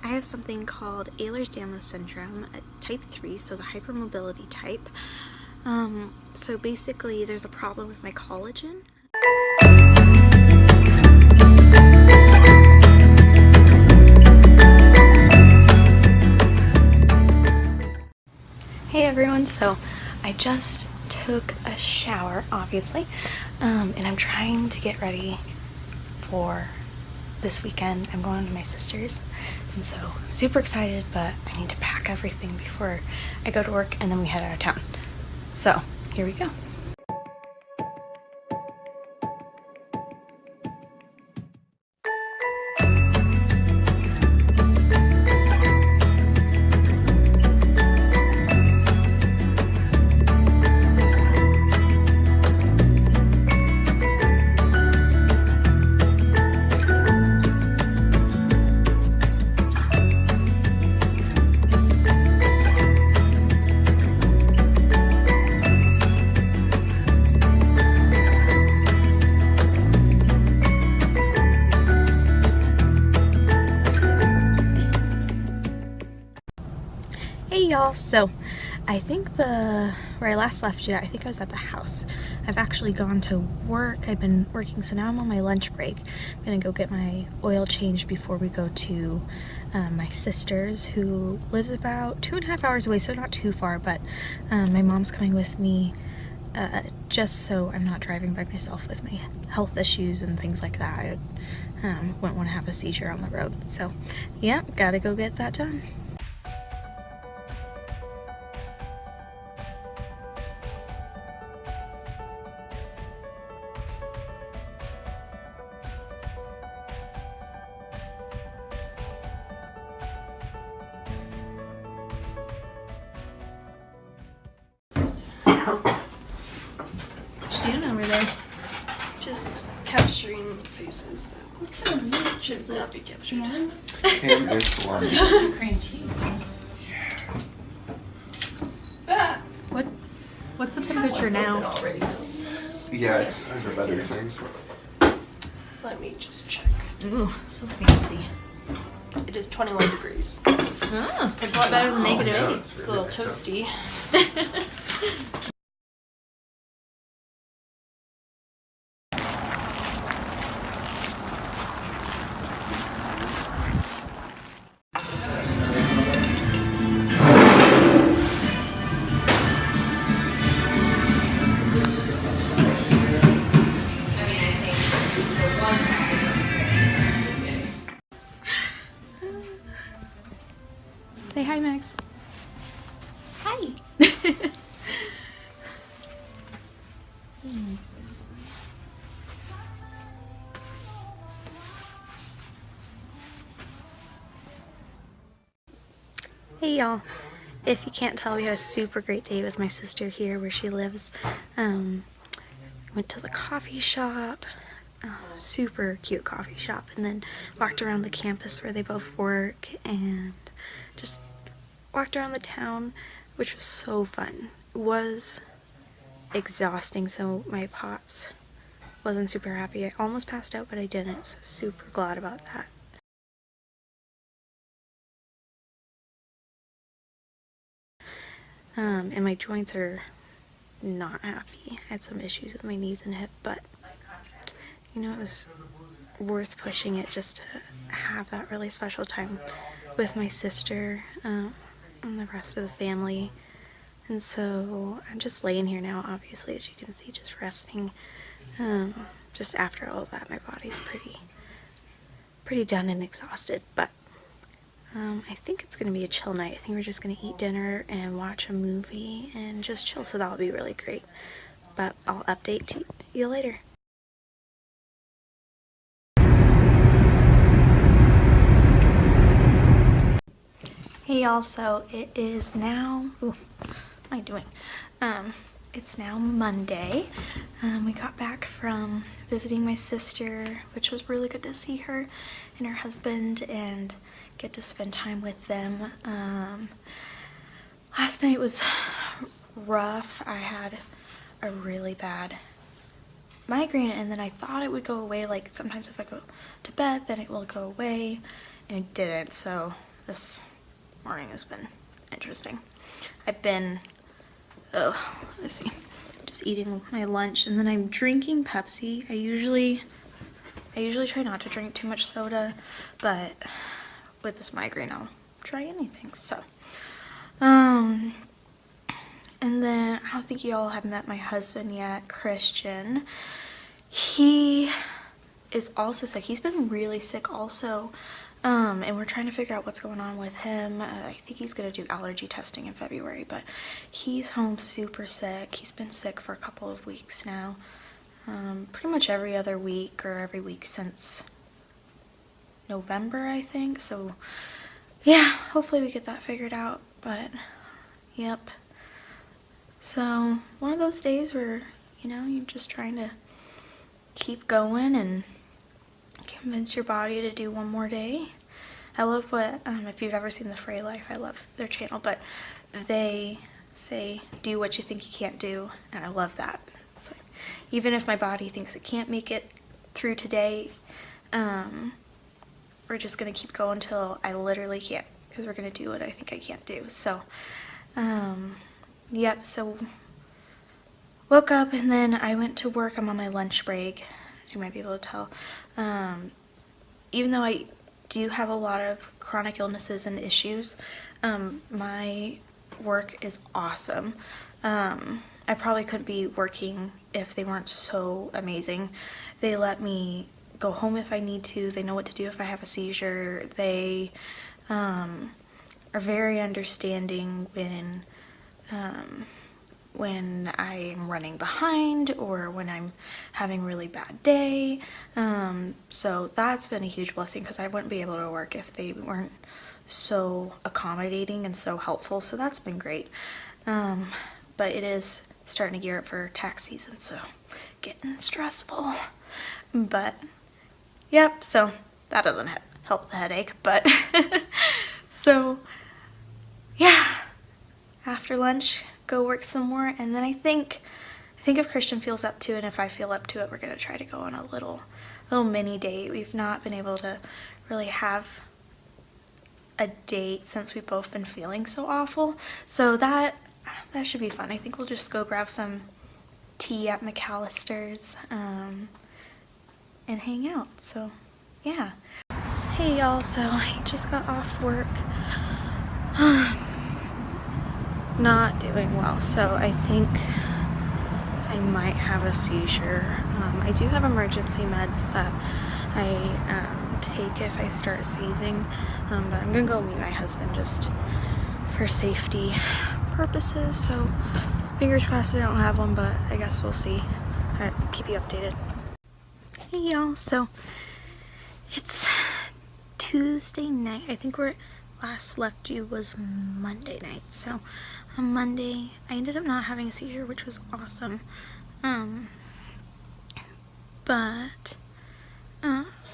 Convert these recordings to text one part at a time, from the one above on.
I have something called Ehlers-Danlos syndrome, type 3, so the hypermobility type. So basically there's a problem with my collagen. Hey everyone, so I just took a shower, obviously, and I'm trying to get ready for this weekend. I'm going to my sister's, and so I'm super excited, but I need to pack everything before I go to work, and then we head out of town. So here we go. Hey y'all, so I think where I last left you, I think I was at the house. I've actually gone to work. I've been working, so now I'm on my lunch break. I'm gonna go get my oil changed before we go to my sister's, who lives about 2.5 hours away, so not too far, but my mom's coming with me just so I'm not driving by myself with my health issues and things like that. I wouldn't want to have a seizure on the road. So yeah, gotta go get that done. What you doing over there? Just capturing faces that should not be captured. Yeah. Ham and salami. Cream cheese. What's the temperature now? Yeah, it's for better things. Let me just check. Ooh, so fancy. It is 21 degrees. Oh, it's a lot better than -8. Yeah, It's a little toasty. Say hi, Max. Hi. Hey y'all. If you can't tell, we had a super great day with my sister here where she lives. Went to the coffee shop, super cute coffee shop, and then walked around the campus where they both work and just walked around the town, which was so fun. It was exhausting, so my POTS wasn't super happy. I almost passed out, but I didn't, so super glad about that. And my joints are not happy. I had some issues with my knees and hip, but you know, it was worth pushing it just to have that really special time with my sister and the rest of the family. And so I'm just laying here now, obviously, as you can see, just resting. Just after all of that, my body's pretty done and exhausted, but I think it's gonna be a chill night. I think we're just gonna eat dinner and watch a movie and just chill, so that'll be really great. But I'll update you later. Hey y'all, so it is now, what am I doing? It's now Monday. We got back from visiting my sister, which was really good to see her and her husband and get to spend time with them. Last night was rough. I had a really bad migraine, and then I thought it would go away. Like sometimes if I go to bed, then it will go away, and it didn't. So this morning has been interesting. I've been, let's see, just eating my lunch, and then I'm drinking Pepsi. I usually try not to drink too much soda, but with this migraine, I'll try anything. So, and then I don't think y'all have met my husband yet, Christian. He is also sick. He's been really sick also. And we're trying to figure out what's going on with him. I think he's gonna do allergy testing in February, but he's home super sick. He's been sick for a couple of weeks now. Pretty much every other week or every week since November, I think. So yeah, hopefully we get that figured out, but yep. So one of those days where, you know, you're just trying to keep going and convince your body to do one more day. I love what, if you've ever seen The Fray Life, I love their channel, but they say, do what you think you can't do, and I love that. It's like, even if my body thinks it can't make it through today, we're just gonna keep going till I literally can't, because we're gonna do what I think I can't do. So, yep, so woke up and then I went to work. I'm on my lunch break, as you might be able to tell. Even though I do have a lot of chronic illnesses and issues, my work is awesome. I probably couldn't be working if they weren't so amazing. They let me go home if I need to. They know what to do if I have a seizure. They are very understanding when I'm running behind or when I'm having a really bad day. So that's been a huge blessing, because I wouldn't be able to work if they weren't so accommodating and so helpful. So that's been great. But it is starting to gear up for tax season, so getting stressful. But yep, so that doesn't help the headache, but so yeah, after lunch, go work some more, and then I think if Christian feels up to it, and if I feel up to it, we're gonna try to go on a little mini date. We've not been able to really have a date since we've both been feeling so awful, so that should be fun. I think we'll just go grab some tea at McAllister's and hang out. So yeah. Hey y'all, so I just got off work. Not doing well, so I think I might have a seizure. I do have emergency meds that I take if I start seizing, but I'm gonna go meet my husband just for safety purposes, so fingers crossed I don't have one, but I guess we'll see. I'll keep you updated. Hey y'all, so it's Tuesday night. I think where last left you was Monday night, so on Monday I ended up not having a seizure, which was awesome. But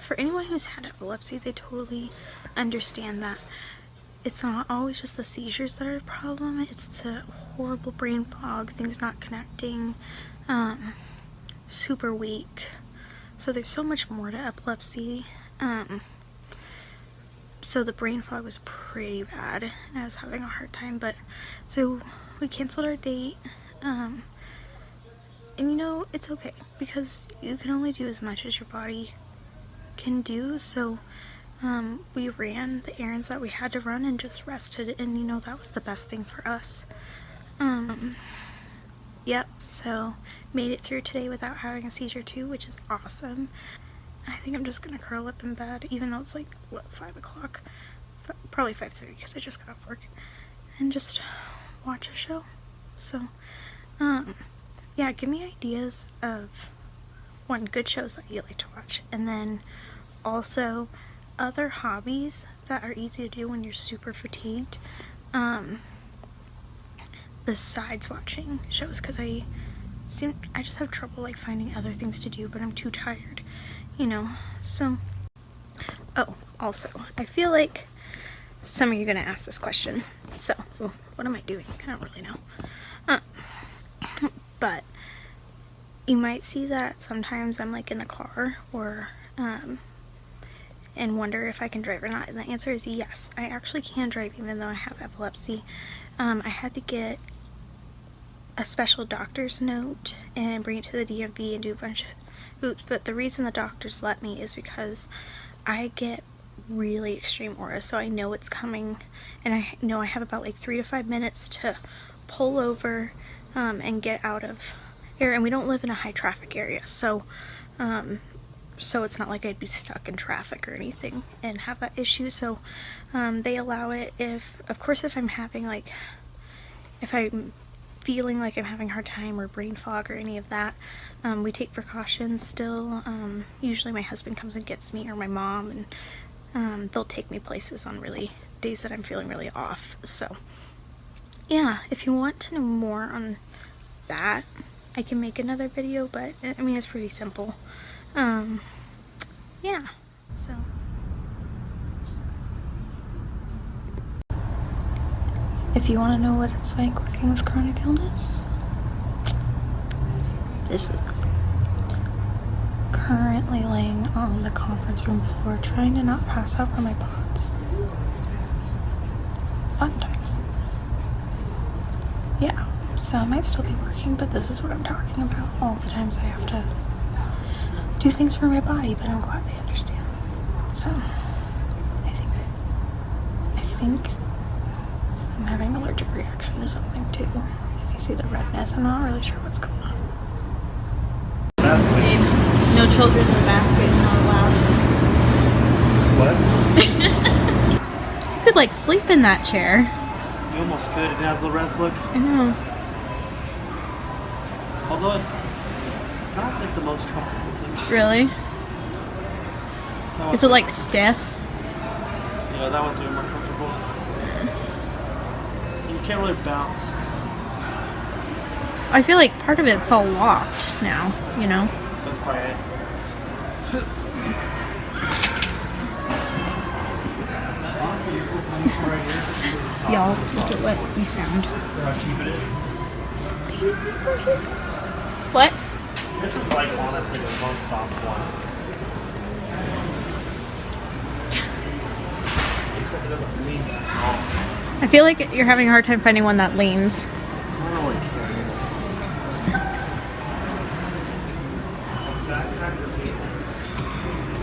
for anyone who's had epilepsy, they totally understand that it's not always just the seizures that are a problem. It's the horrible brain fog, things not connecting, super weak. So there's so much more to epilepsy. So the brain fog was pretty bad, and I was having a hard time, but so we canceled our date. And you know, it's okay, because you can only do as much as your body can do. So we ran the errands that we had to run and just rested, and you know, that was the best thing for us. Yep, so made it through today without having a seizure too, which is awesome. I think I'm just gonna curl up in bed, even though it's like, what, 5 o'clock? Probably 5:30, because I just got off work, and just watch a show. So, yeah, give me ideas of, one, good shows that you like to watch, and then also other hobbies that are easy to do when you're super fatigued, besides watching shows, because I just have trouble like finding other things to do, but I'm too tired, you know. So, oh, also, I feel like some of you are gonna ask this question, so what am I doing? I don't really know. But you might see that sometimes I'm like in the car or and wonder if I can drive or not, and the answer is yes. I actually can drive even though I have epilepsy. I had to get a special doctor's note and bring it to the DMV and do a bunch of oops, but the reason the doctors let me is because I get really extreme auras, so I know it's coming, and I know I have about like 3 to 5 minutes to pull over and get out of here, and we don't live in a high traffic area, so it's not like I'd be stuck in traffic or anything and have that issue. So they allow it if I'm having like, if I'm feeling like I'm having a hard time or brain fog or any of that, we take precautions still. Usually my husband comes and gets me, or my mom, and they'll take me places on really days that I'm feeling really off. So yeah, if you want to know more on that, I can make another video, but I mean, it's pretty simple. Yeah, so if you want to know what it's like working with chronic illness, this is currently laying on the conference room floor trying to not pass out from my pods. Fun times. Yeah, so I might still be working, but this is what I'm talking about, all the times I have to do things for my body, but I'm glad they understand. So, I think I'm having an allergic reaction to something too. If you see the redness, I'm not really sure what's going on. Babe, no children in the basket, not allowed. What? You could like sleep in that chair. You almost could. It has the rest look. I know. Although it's not like the most comfortable thing. Really? That Is one's it like stiff? Yeah, that one's way more comfortable. You can't really bounce. I feel like part of it's all locked now, you know? That's probably it. Y'all, look at what we found. How cheap it is. What? This is like honestly the most soft one. Except it doesn't lean at all. I feel like you're having a hard time finding one that leans. I don't really care.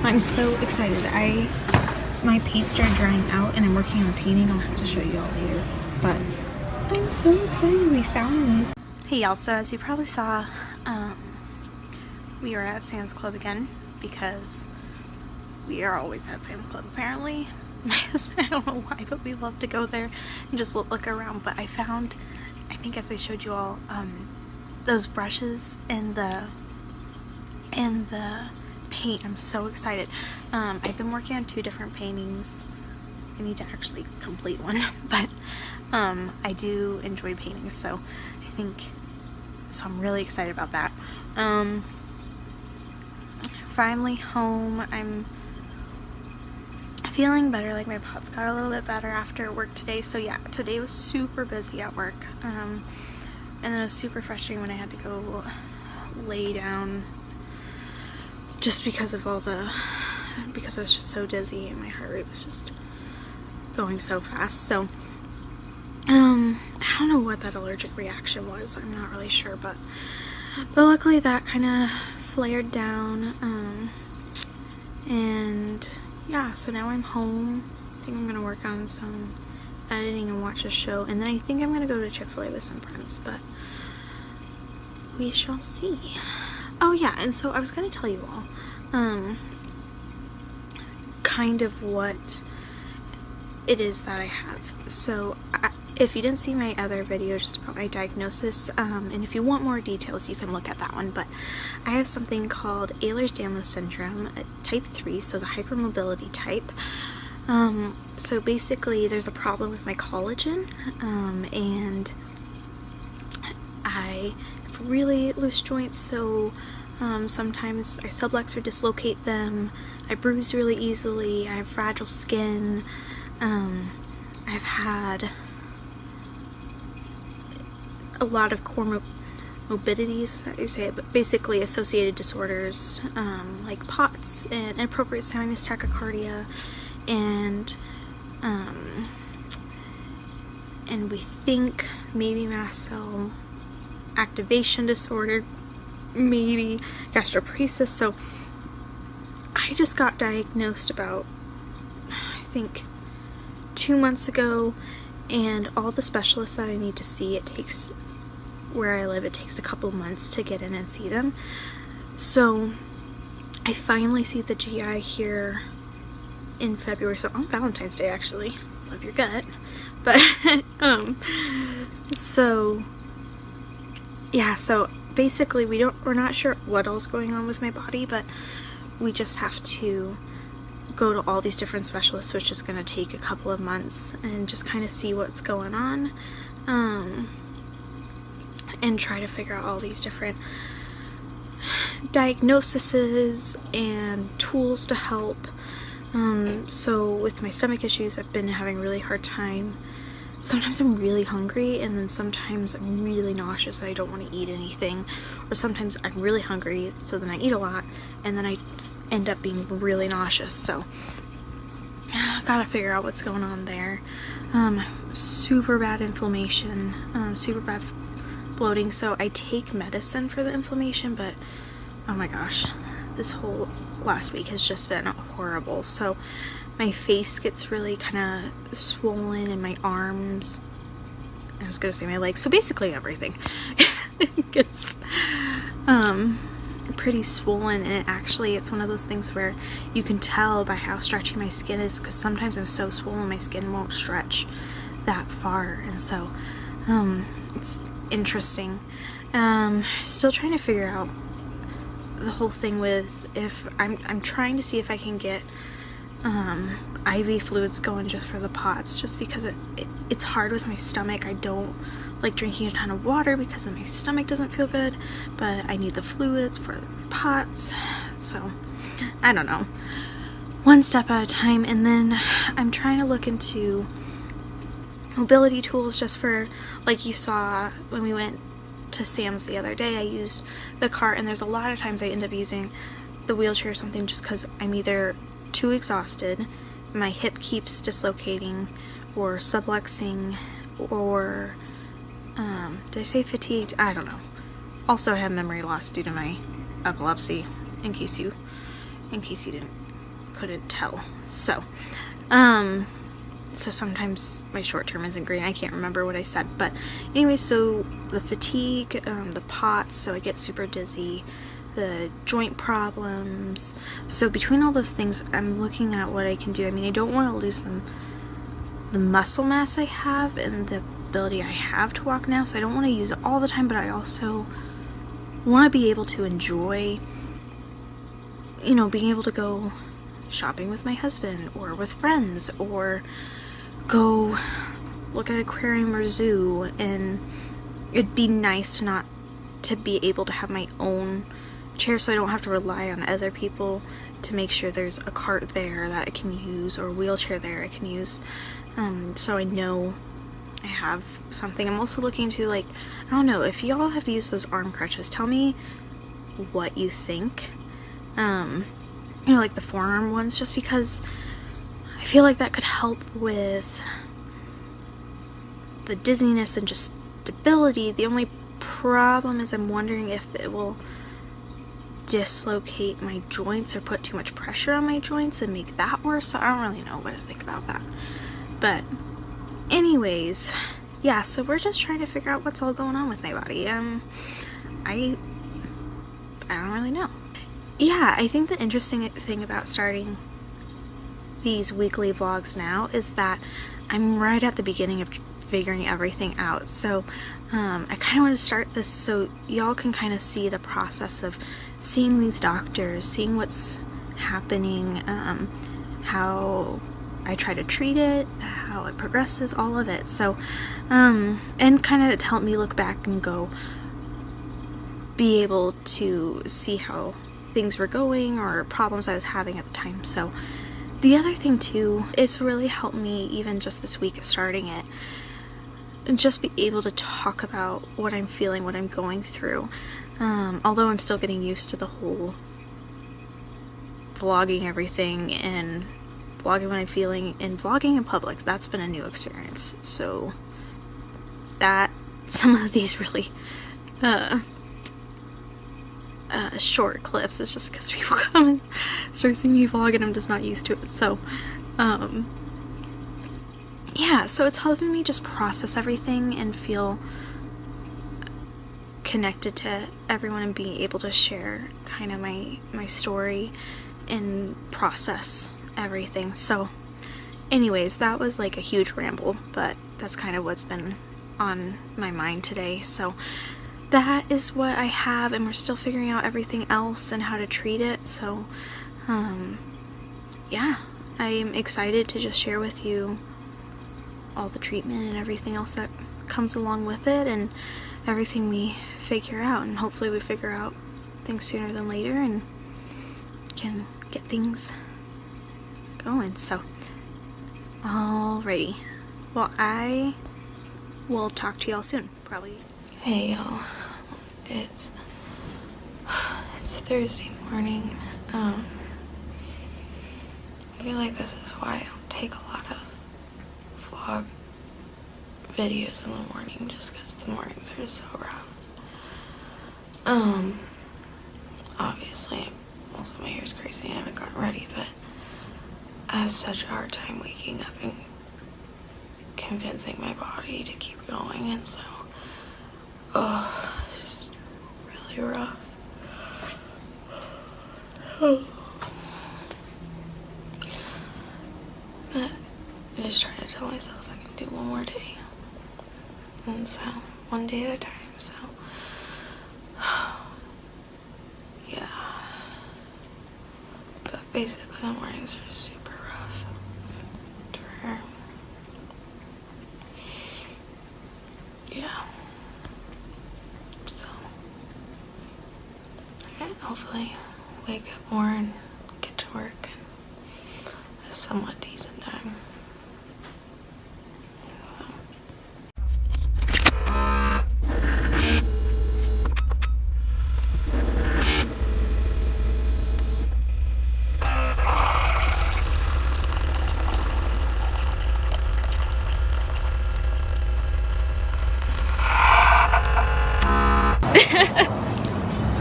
I'm so excited. My paint started drying out and I'm working on painting. I'll have to show you all later. But I'm so excited we found these. Hey y'all, so as you probably saw, we were at Sam's Club again because we are always at Sam's Club apparently. My husband, I don't know why, but we love to go there and just look around. But I found, I think as I showed you all, those brushes and the paint. I'm so excited. I've been working on 2 different paintings. I need to actually complete one, but I do enjoy painting, so I'm really excited about that. Finally home. I'm feeling better, like my POTS got a little bit better after work today, so yeah, today was super busy at work, and then it was super frustrating when I had to go lay down just because of because I was just so dizzy and my heart rate was just going so fast. So I don't know what that allergic reaction was. I'm not really sure, but luckily that kind of flared down, and yeah, so now I'm home. I think I'm gonna work on some editing and watch a show, and then I think I'm gonna go to Chick-fil-A with some friends, but we shall see. Oh yeah, and so I was gonna tell you all kind of what it is that I have. So if you didn't see my other video just about my diagnosis, and if you want more details, you can look at that one, but I have something called Ehlers-Danlos syndrome, type 3, so the hypermobility type. So basically there's a problem with my collagen, and I have really loose joints, so sometimes I sublux or dislocate them, I bruise really easily, I have fragile skin, I've had a lot of morbidities, is that how you say it, but basically associated disorders, like POTS and inappropriate sinus tachycardia, and we think maybe mast cell activation disorder, maybe gastroparesis. So I just got diagnosed about, I think, 2 months ago, and all the specialists that I need to see, it takes, where I live, it takes a couple months to get in and see them. So I finally see the GI here in February, so on Valentine's Day, actually. Love your gut. But so yeah, so basically we're not sure what else is going on with my body, but we just have to go to all these different specialists, which is going to take a couple of months, and just kind of see what's going on, and try to figure out all these different diagnoses and tools to help. So with my stomach issues, I've been having a really hard time. Sometimes I'm really hungry, and then sometimes I'm really nauseous, I don't want to eat anything, or sometimes I'm really hungry, so then I eat a lot, and then I end up being really nauseous. So gotta figure out what's going on there. Super bad inflammation, super bad bloating, so I take medicine for the inflammation, but oh my gosh, this whole last week has just been horrible. So my face gets really kind of swollen, and my arms, I was gonna say my legs, so basically everything gets pretty swollen. And it's one of those things where you can tell by how stretchy my skin is, because sometimes I'm so swollen my skin won't stretch that far, and so it's interesting. Still trying to figure out the whole thing with, if I'm trying to see if I can get IV fluids going just for the POTS, just because it's hard with my stomach. I don't like drinking a ton of water because then my stomach doesn't feel good, but I need the fluids for POTS. So I don't know, one step at a time. And then I'm trying to look into mobility tools, just for, like you saw when we went to Sam's the other day, I used the cart, and there's a lot of times I end up using the wheelchair or something, just because I'm either too exhausted, my hip keeps dislocating or subluxing, or did I say fatigued? I don't know. Also, I have memory loss due to my epilepsy, in case you couldn't tell. So so sometimes my short term isn't great. I can't remember what I said, but anyway, so the fatigue, the POTS, so I get super dizzy, the joint problems. So between all those things, I'm looking at what I can do. I mean, I don't want to lose the muscle mass I have and the ability I have to walk now, so I don't want to use it all the time, but I also want to be able to enjoy, you know, being able to go shopping with my husband or with friends, or go look at an aquarium or zoo. And it'd be nice to be able to have my own chair, so I don't have to rely on other people to make sure there's a cart there that I can use, or a wheelchair there I can use. So I know I have something. I'm also looking to, like, I don't know, if y'all have used those arm crutches, tell me what you think. You know, like the forearm ones, just because I feel like that could help with the dizziness and just stability. The only problem is I'm wondering if it will dislocate my joints or put too much pressure on my joints and make that worse. So I don't really know what to think about that. But anyways, yeah, so we're just trying to figure out what's all going on with my body. I don't really know. Yeah, I think the interesting thing about starting these weekly vlogs now is that I'm right at the beginning of figuring everything out. So I kind of want to start this so y'all can kind of see the process of seeing these doctors, seeing what's happening, how I try to treat it, how it progresses, all of it. So and kind of to help me look back and be able to see how things were going or problems I was having at the time. So the other thing too, it's really helped me even just this week starting it. just be able to talk about what I'm feeling, what I'm going through. Although I'm still getting used to the whole vlogging everything and vlogging what I'm feeling and vlogging in public. That's been a new experience. So that some of these really short clips is just because people come and start seeing me vlog and I'm just not used to it. So yeah, so it's helping me just process everything and feel connected to everyone and being able to share kind of my story and process everything. So anyways, that was like a huge ramble, but that's kind of what's been on my mind today. So that is what I have, and we're still figuring out everything else and how to treat it. So yeah, I'm excited to just share with you all the treatment and everything else that comes along with it and everything we figure out, and hopefully we figure out things sooner than later and can get things going. So alrighty, well, I will talk to y'all soon, probably. Hey y'all, it's Thursday morning. I feel like this is why I don't take a lot of vlog videos in the morning, just because the mornings are so rough. Obviously, also my hair's crazy, I haven't gotten ready, but I have such a hard time waking up and convincing my body to keep going, and so, it's just really rough. But I just try to tell myself I can do one more day. And so, one day at a time, so. Yeah. But basically the mornings are super rough. Yeah. So, hopefully wake up more and get to work in a somewhat decent time.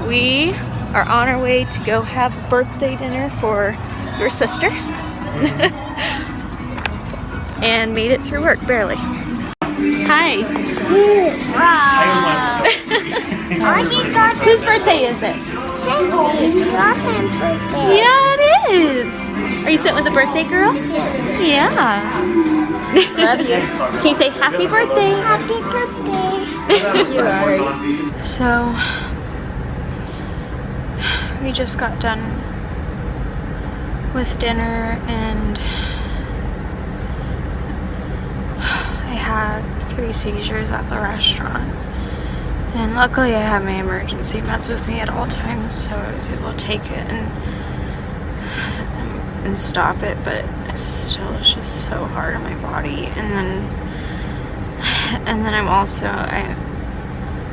We are on our way to go have birthday dinner for your sister. And made it through work, barely. Hi. Whose birthday is it? Yeah, it is. Are you sitting with the birthday girl? Yeah. Love you. Can you say happy birthday? Happy birthday. So, we just got done with dinner and I had 3 seizures at the restaurant. And luckily I have my emergency meds with me at all times, so I was able to take it and stop it, but it still is just so hard on my body. And then I'm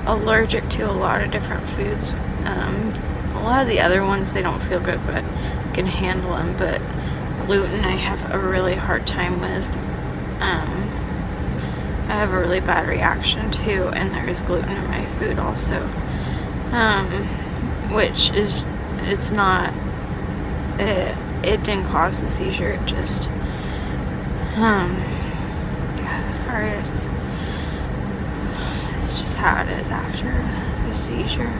allergic to a lot of different foods. A lot of the other ones, they don't feel good, but I can handle them. But gluten, I have a really hard time with. I have a really bad reaction to, and there is gluten in my food also. Which is, it's not, it didn't cause the seizure, it just, it's just how it is after a seizure.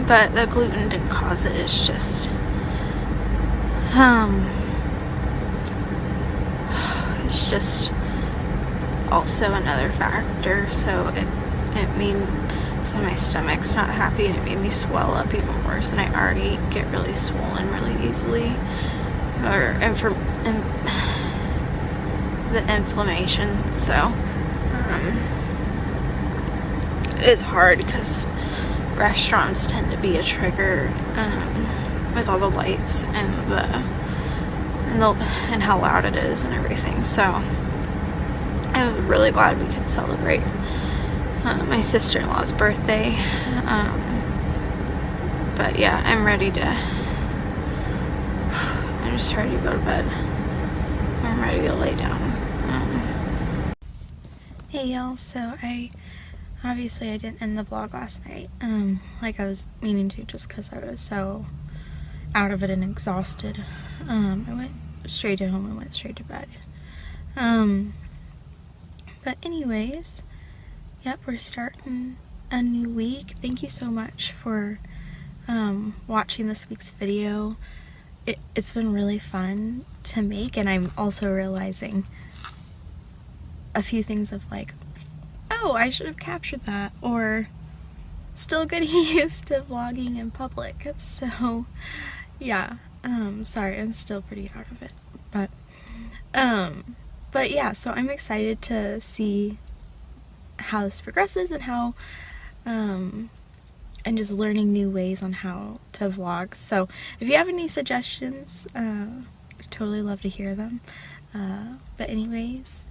But the gluten didn't cause it, it's just, it's just also another factor. So so my stomach's not happy, and it made me swell up even worse, and I already get really swollen really easily, the inflammation. So it's hard because restaurants tend to be a trigger with all the lights and how loud it is and everything. So I'm really glad we could celebrate my sister-in-law's birthday. But yeah, I'm ready to, I'm just ready to go to bed. I'm ready to lay down. Hey y'all, so obviously I didn't end the vlog last night, like I was meaning to, just because I was so out of it and exhausted. I went straight to home and went straight to bed. But anyways, yep, we're starting a new week. Thank you so much for watching this week's video. It's been really fun to make, and I'm also realizing a few things of like, oh, I should have captured that, or still getting used to vlogging in public. So yeah, sorry, I'm still pretty out of it, but yeah, so I'm excited to see how this progresses and how and just learning new ways on how to vlog. So if you have any suggestions, I'd totally love to hear them. But anyways,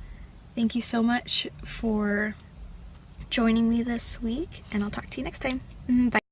thank you so much for joining me this week, and I'll talk to you next time. Bye.